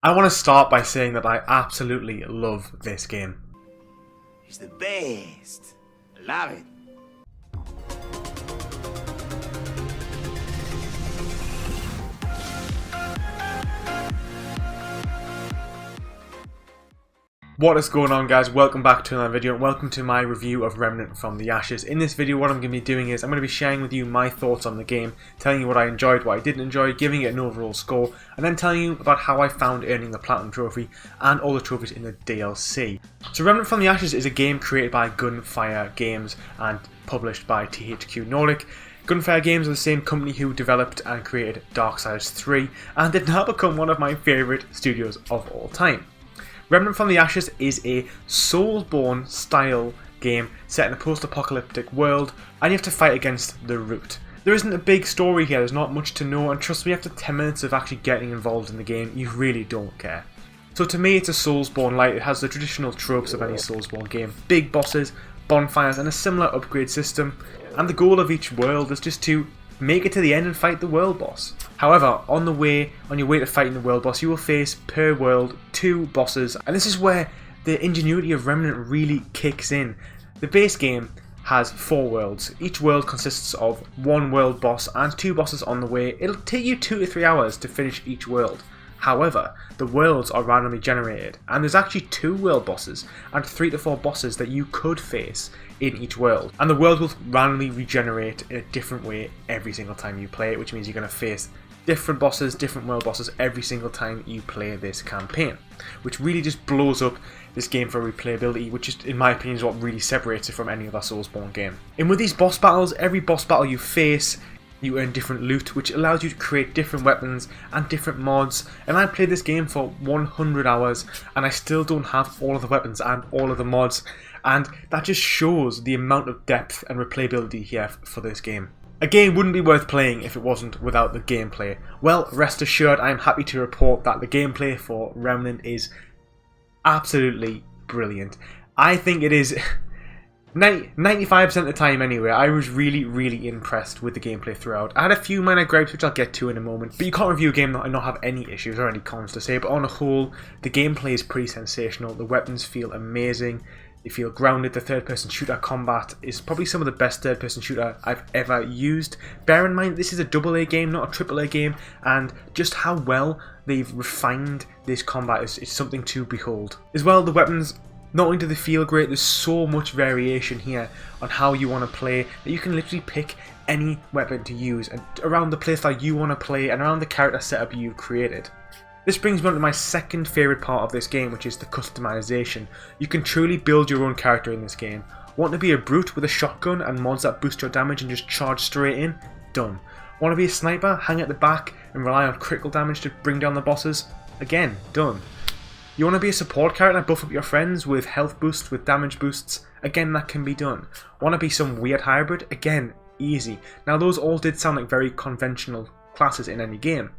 I want to start by saying that I absolutely love this game. It's the best. Love it. What is going on, guys? Welcome back to another video and welcome to my review of Remnant From The Ashes. In this video what I'm going to be doing is I'm going to be sharing with you my thoughts on the game, telling you what I enjoyed, what I didn't enjoy, giving it an overall score, and then telling you about how I found earning the Platinum Trophy and all the trophies in the DLC. So Remnant From The Ashes is a game created by Gunfire Games and published by THQ Nordic. Gunfire Games are the same company who developed and created Darksiders 3 and did now become one of my favourite studios of all time. Remnant From The Ashes is a Soulsborne style game set in a post-apocalyptic world, and you have to fight against the Root. There isn't a big story here, there's not much to know, and trust me, after 10 minutes of actually getting involved in the game, you really don't care. So to me, it's a Soulsborne light. It has the traditional tropes of any Soulsborne game: big bosses, bonfires, and a similar upgrade system, and the goal of each world is just to make it to the end and fight the world boss. However, on your way to fighting the world boss, you will face, per world, 2 bosses, and this is where the ingenuity of Remnant really kicks in. The base game has 4 worlds. Each world consists of 1 world boss and 2 bosses on the way. It'll take you 2 to 3 hours to finish each world. However, the worlds are randomly generated, and there's actually 2 world bosses and 3 to 4 bosses that you could face in each world. And the world will randomly regenerate in a different way every single time you play it, which means you're going to face different bosses, different world bosses every single time you play this campaign, which really just blows up this game for replayability, which is, in my opinion, is what really separates it from any other Soulsborne game. And with these boss battles, every boss battle you face, you earn different loot, which allows you to create different weapons and different mods. And I played this game for 100 hours and I still don't have all of the weapons and all of the mods, and that just shows the amount of depth and replayability here for this game. A game wouldn't be worth playing if it wasn't without the gameplay. Well, rest assured, I am happy to report that the gameplay for Remnant is absolutely brilliant. I think it is 95% of the time anyway. I was really impressed with the gameplay throughout. I had a few minor gripes which I'll get to in a moment, but you can't review a game and not have any issues or any cons to say. But on a whole, the gameplay is pretty sensational. The weapons feel amazing, they feel grounded. The third-person shooter combat is probably some of the best third-person shooter I've ever used. Bear in mind, this is a AA game, not a AAA game, and just how well they've refined this combat is something to behold. As well, the weapons, not only do they feel great, there's so much variation here on how you want to play that you can literally pick any weapon to use and around the playstyle you want to play and around the character setup you've created. This brings me on to my second favourite part of this game, which is the customization. You can truly build your own character in this game. Want to be a brute with a shotgun and mods that boost your damage and just charge straight in? Done. Want to be a sniper, hang at the back and rely on critical damage to bring down the bosses? Again, done. You want to be a support character and buff up your friends with health boosts, with damage boosts? Again, that can be done. Want to be some weird hybrid? Again, easy. Now those all did sound like very conventional classes in any game,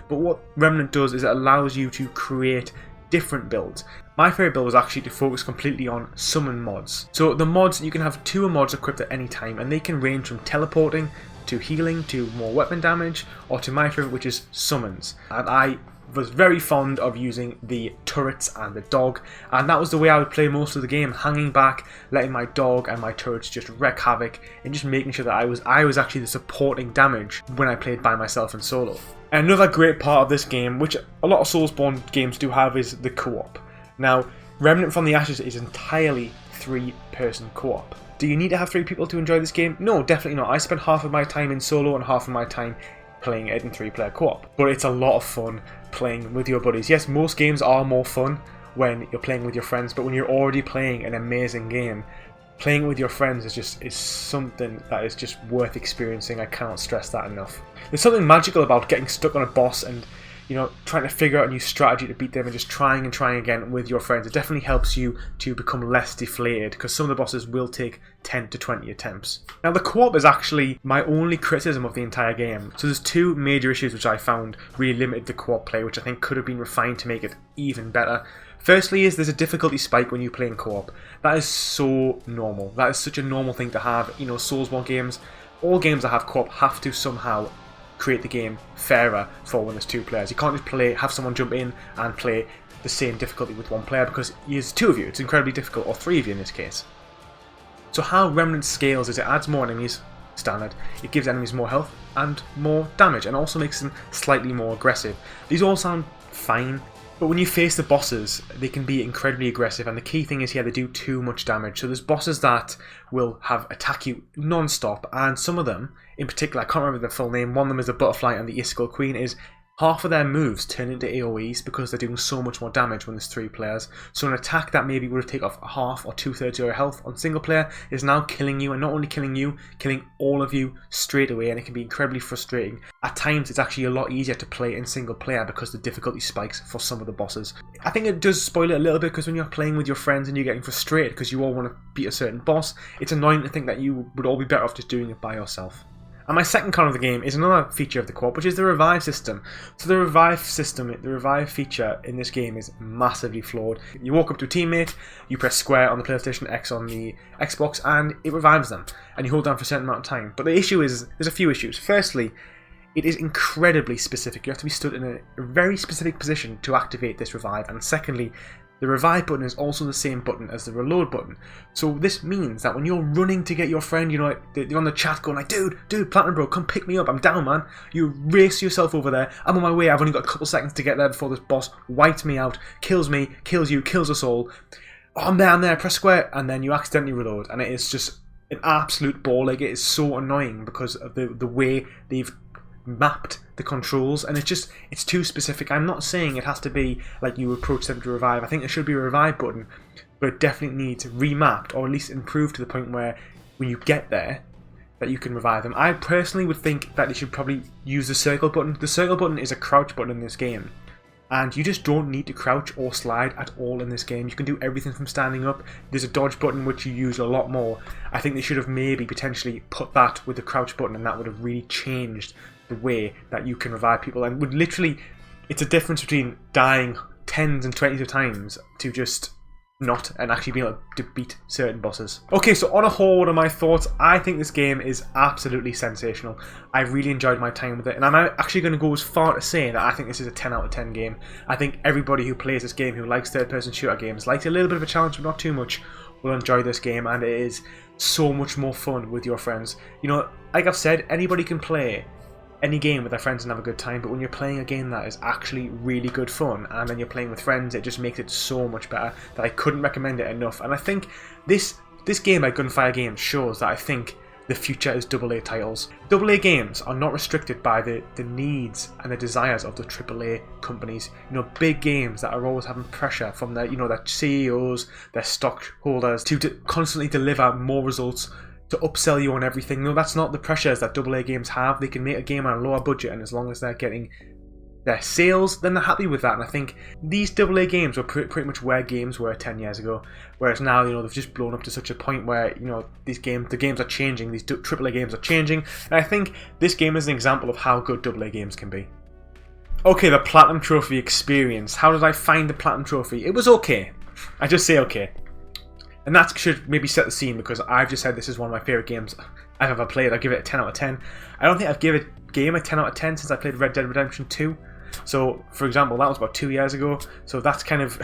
but what Remnant does is it allows you to create different builds. My favourite build was actually to focus completely on summon mods. So the mods, you can have 2 mods equipped at any time, and they can range from teleporting to healing to more weapon damage, or to my favourite, which is summons. And I was very fond of using the turrets and the dog, and that was the way I would play most of the game, hanging back, letting my dog and my turrets just wreak havoc, and just making sure that I was actually the supporting damage when I played by myself in solo. And another great part of this game, which a lot of Soulsborne games do have, is the co-op. Now, Remnant From The Ashes is entirely 3-person co-op. Do you need to have 3 people to enjoy this game? No, definitely not. I spent half of my time in solo and half of my time playing it in 3-player co-op, but it's a lot of fun playing with your buddies. Yes, most games are more fun when you're playing with your friends, but when you're already playing an amazing game, playing with your friends is something that is just worth experiencing. I cannot stress that enough. There's something magical about getting stuck on a boss and, you know, trying to figure out a new strategy to beat them and just trying again with your friends. It definitely helps you to become less deflated, because some of the bosses will take 10 to 20 attempts. Now the co-op is actually my only criticism of the entire game. So there's 2 major issues which I found really limited the co-op play, which I think could have been refined to make it even better. Firstly is there's a difficulty spike when you play in co-op. That is so normal. That is such a normal thing to have. You know, Soulsborne games, all games that have co-op have to somehow create the game fairer for when there's 2 players. You can't just have someone jump in and play the same difficulty with 1 player, because there's 2 of you. It's incredibly difficult, or 3 of you in this case. So how Remnant scales is it adds more enemies, standard. It gives enemies more health and more damage, and also makes them slightly more aggressive. These all sound fine, but when you face the bosses, they can be incredibly aggressive, and the key thing is here, they do too much damage. So there's bosses that will attack you non-stop, and some of them, in particular, I can't remember the full name, one of them is the Butterfly and the Iskall Queen, is half of their moves turn into AoEs because they're doing so much more damage when there's 3 players. So an attack that maybe would have taken off half or 2/3 of your health on single player is now killing you, and not only killing you, killing all of you straight away, and it can be incredibly frustrating. At times it's actually a lot easier to play in single player because the difficulty spikes for some of the bosses. I think it does spoil it a little bit, because when you're playing with your friends and you're getting frustrated because you all want to beat a certain boss, it's annoying to think that you would all be better off just doing it by yourself. And my second con of the game is another feature of the co-op, which is the revive system. So the revive feature in this game is massively flawed. You walk up to a teammate, you press square on the PlayStation, X on the Xbox, and it revives them. And you hold down for a certain amount of time. But the issue is, there's a few issues. Firstly, it is incredibly specific. You have to be stood in a very specific position to activate this revive. And secondly, the revive button is also the same button as the reload button. So this means that when you're running to get your friend, you know, like, they're on the chat going like, dude, PlatinumBro, come pick me up, I'm down, man. You race yourself over there, I'm on my way, I've only got a couple seconds to get there before this boss wipes me out, kills me, kills you, kills us all. Oh, I'm there, press square, and then you accidentally reload, and it is just an absolute ball. Like, it is so annoying because of the way they've mapped the controls, and it's too specific. I'm not saying it has to be like you approach them to revive. I think there should be a revive button, but it definitely needs remapped, or at least improved to the point where when you get there that you can revive them. I personally would think that they should probably use the circle button. The circle button is a crouch button in this game, and you just don't need to crouch or slide at all in this game. You can do everything from standing up. There's a dodge button which you use a lot more. I think they should have maybe potentially put that with the crouch button, and that would have really changed the way that you can revive people, and would literally, it's a difference between dying 10s and 20s of times to just not, and actually being able to beat certain bosses. Okay, so on a whole, what are my thoughts? I think this game is absolutely sensational. I really enjoyed my time with it, and I'm actually going to go as far to say that I think this is a 10 out of 10 game. I think everybody who plays this game, who likes third-person shooter games, likes a little bit of a challenge but not too much, will enjoy this game, and it is so much more fun with your friends. You know, like I've said, anybody can play any game with their friends and have a good time, but when you're playing a game that is actually really good fun, and then you're playing with friends, it just makes it so much better that I couldn't recommend it enough. And I think this game, like Gunfire Games, shows that I think the future is AA titles. AA games are not restricted by the needs and the desires of the AAA companies. You know, big games that are always having pressure from their, you know, their CEOs, their stockholders to constantly deliver more results, to upsell you on everything. No, that's not the pressures that AA games have. They can make a game on a lower budget, and as long as they're getting their sales, then they're happy with that. And I think these AA games were pretty much where games were 10 years ago, whereas now, you know, they've just blown up to such a point where, you know, the games are changing, these AAA games are changing, and I think this game is an example of how good AA games can be. Okay, the Platinum Trophy experience. How did I find the Platinum Trophy? It was okay. I just say okay. And that should maybe set the scene, because I've just said this is one of my favourite games I've ever played. I give it a 10 out of 10. I don't think I've given a game a 10 out of 10 since I played Red Dead Redemption 2. So, for example, that was about 2 years ago. So that's kind of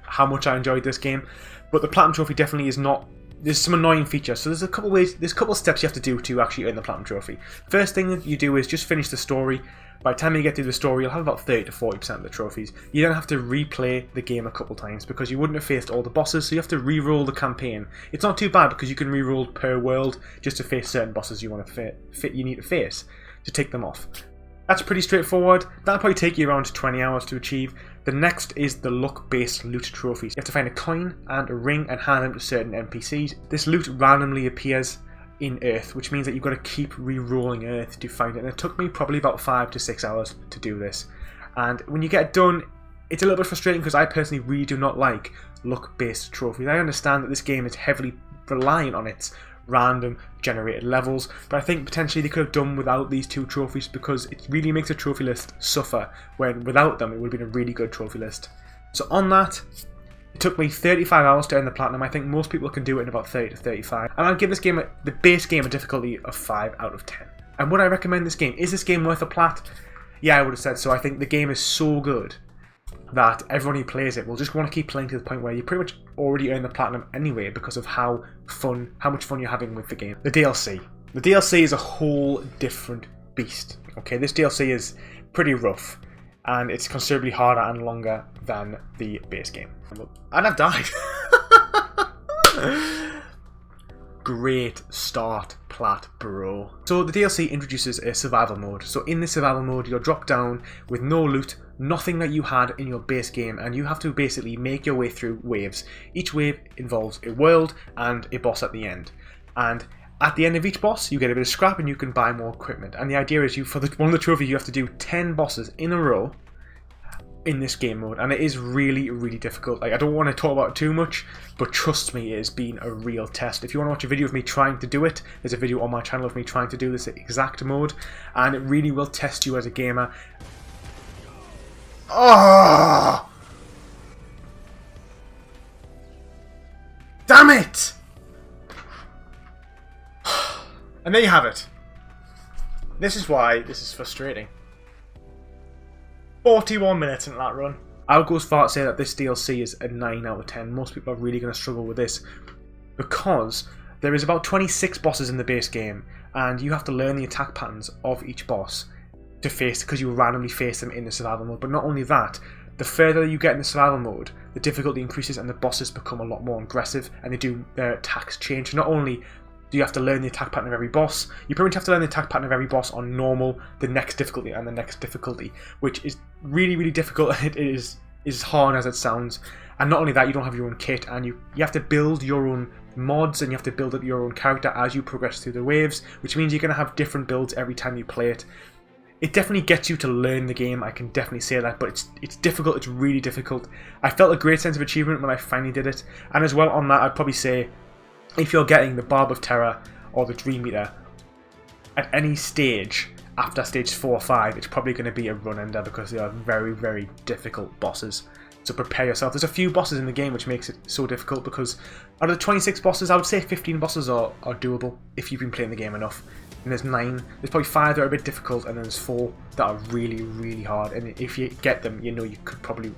how much I enjoyed this game. But the Platinum Trophy definitely is not... There's some annoying features. So there's a couple of steps you have to do to actually earn the Platinum Trophy. First thing that you do is just finish the story. By the time you get through the story, you'll have about 30 to 40% of the trophies. You then have to replay the game a couple times because you wouldn't have faced all the bosses, so you have to re-roll the campaign. It's not too bad because you can re-roll per world just to face certain bosses you want to you need to face to take them off. That's pretty straightforward. That'll probably take you around 20 hours to achieve. The next is the luck-based loot trophies. You have to find a coin and a ring and hand them to certain NPCs. This loot randomly appears in Earth, which means that you've got to keep re-rolling Earth to find it. And it took me probably about 5 to 6 hours to do this. And when you get it done, it's a little bit frustrating because I personally really do not like luck-based trophies. I understand that this game is heavily reliant on its random generated levels, but I think potentially they could have done without these two trophies because it really makes a trophy list suffer, when without them it would have been a really good trophy list. So on that, it took me 35 hours to earn the Platinum. I think most people can do it in about 30 to 35. And I'll give this game, the base game, a difficulty of 5 out of 10. And would I recommend this game? Is this game worth a plat? Yeah, I would have said so. I think the game is so good that everyone who plays it will just want to keep playing to the point where you pretty much already earn the platinum anyway because of how much fun you're having with the game. The DLC. The DLC is a whole different beast. Okay, this DLC is pretty rough, and it's considerably harder and longer than the base game. And I've died. Great start, PlatinumBro. So the DLC introduces a survival mode. So in this survival mode, you're dropped down with no loot, nothing that you had in your base game, and you have to basically make your way through waves. Each wave involves a world and a boss at the end. And at the end of each boss, you get a bit of scrap and you can buy more equipment. And the idea is one of the trophies, you have to do 10 bosses in a row in this game mode, and it is really, really difficult. Like, I don't want to talk about it too much, but trust me, it has been a real test. If you want to watch a video of me trying to do it, there's a video on my channel of me trying to do this exact mode, and it really will test you as a gamer. Oh! Damn it! And there you have it. This is why this is frustrating. 41 minutes into that run. I would go as far to say that this DLC is a 9 out of 10. Most people are really going to struggle with this because there is about 26 bosses in the base game, and you have to learn the attack patterns of each boss to face, because you randomly face them in the survival mode. But not only that, the further you get in the survival mode, the difficulty increases and the bosses become a lot more aggressive, and they do their attacks change. Not only do you have to learn the attack pattern of every boss, you pretty much have to learn the attack pattern of every boss on normal, the next difficulty, and the next difficulty, which is really, really difficult. It is as hard as it sounds. And not only that, you don't have your own kit, and you have to build your own mods, and you have to build up your own character as you progress through the waves, which means you're going to have different builds every time you play it. It definitely gets you to learn the game, I can definitely say that, but it's difficult, it's really difficult. I felt a great sense of achievement when I finally did it, and as well on that, I'd probably say, if you're getting the Barb of Terror or the Dream Eater at any stage after stage 4 or 5, it's probably going to be a run ender because they are very, very difficult bosses. So prepare yourself. There's a few bosses in the game which makes it so difficult, because out of the 26 bosses, I would say 15 bosses are doable if you've been playing the game enough. And there's 9, there's probably 5 that are a bit difficult, and then there's 4 that are really, really hard. And if you get them, you know you could probably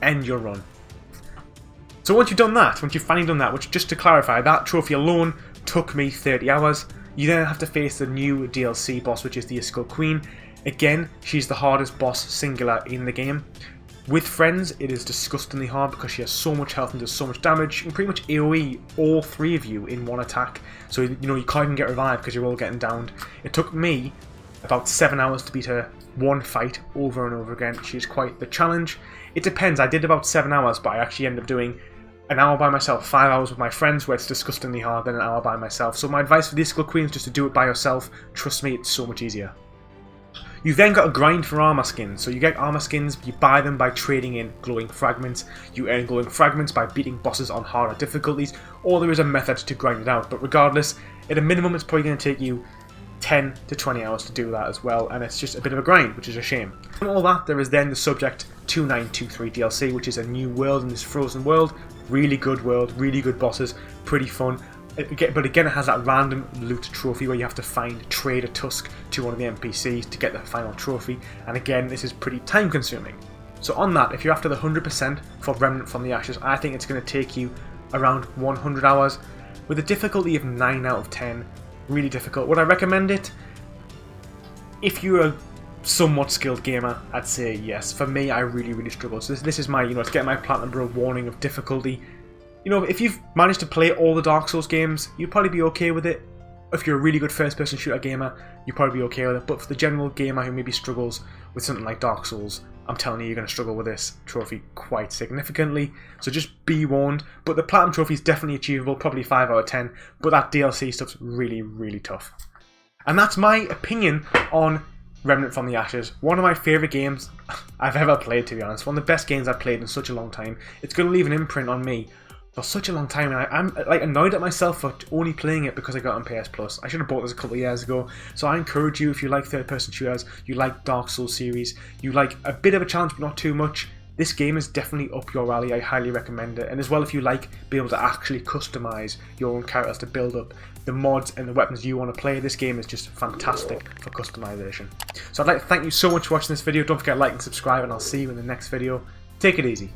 end your run. So once you've done that, once you've finally done that, which, just to clarify, that trophy alone took me 30 hours, you then have to face the new DLC boss, which is the Skull Queen. Again, she's the hardest boss singular in the game. With friends, it is disgustingly hard because she has so much health and does so much damage. You can pretty much AoE all 3 of you in one attack. So, you know, you can't even get revived because you're all getting downed. It took me about 7 hours to beat her one fight over and over again. She's quite the challenge. It depends. I did about 7 hours, but I actually ended up doing an hour by myself, 5 hours with my friends, where it's disgustingly hard, then an hour by myself. So my advice for the Skull Queen is just to do it by yourself. Trust me, it's so much easier. You've then got to grind for armor skins. So you get armor skins, you buy them by trading in glowing fragments. You earn glowing fragments by beating bosses on harder difficulties, or there is a method to grind it out. But regardless, at a minimum, it's probably going to take you 10 to 20 hours to do that as well, and it's just a bit of a grind, which is a shame. From all that, there is then the Subject 2923 DLC, which is a new world in this frozen world. Really good world, really good bosses, pretty fun. But again, it has that random loot trophy where you have to trade a tusk to one of the NPCs to get the final trophy. And again, this is pretty time consuming. So on that, if you're after the 100% for Remnant From The Ashes, I think it's going to take you around 100 hours with a difficulty of 9 out of 10. Really difficult. Would I recommend it? If you're a somewhat skilled gamer, I'd say yes. For me, I really, really struggled. So this is my, it's getting my PlatinumBro warning of difficulty. If you've managed to play all the Dark Souls games, you'd probably be okay with it. If you're a really good first-person shooter gamer, you'd probably be okay with it. But for the general gamer who maybe struggles with something like Dark Souls, I'm telling you, you're going to struggle with this trophy quite significantly. So just be warned. But the Platinum trophy is definitely achievable, probably 5 out of 10. But that DLC stuff's really, really tough. And that's my opinion on Remnant From The Ashes. One of my favourite games I've ever played, to be honest. One of the best games I've played in such a long time. It's going to leave an imprint on me for such a long time, and I'm like annoyed at myself for only playing it because I got on PS Plus. I should have bought this a couple of years ago. So I encourage you, if you like third-person shooters, you like Dark Souls series, you like a bit of a challenge but not too much, This game is definitely up your alley. I highly recommend it. And as well, if you like being able to actually customize your own characters to build up the mods and the weapons you want to play, this game is just fantastic for customization. So I'd like to thank you so much for watching this video. Don't forget to like and subscribe, and I'll see you in the next video. Take it easy.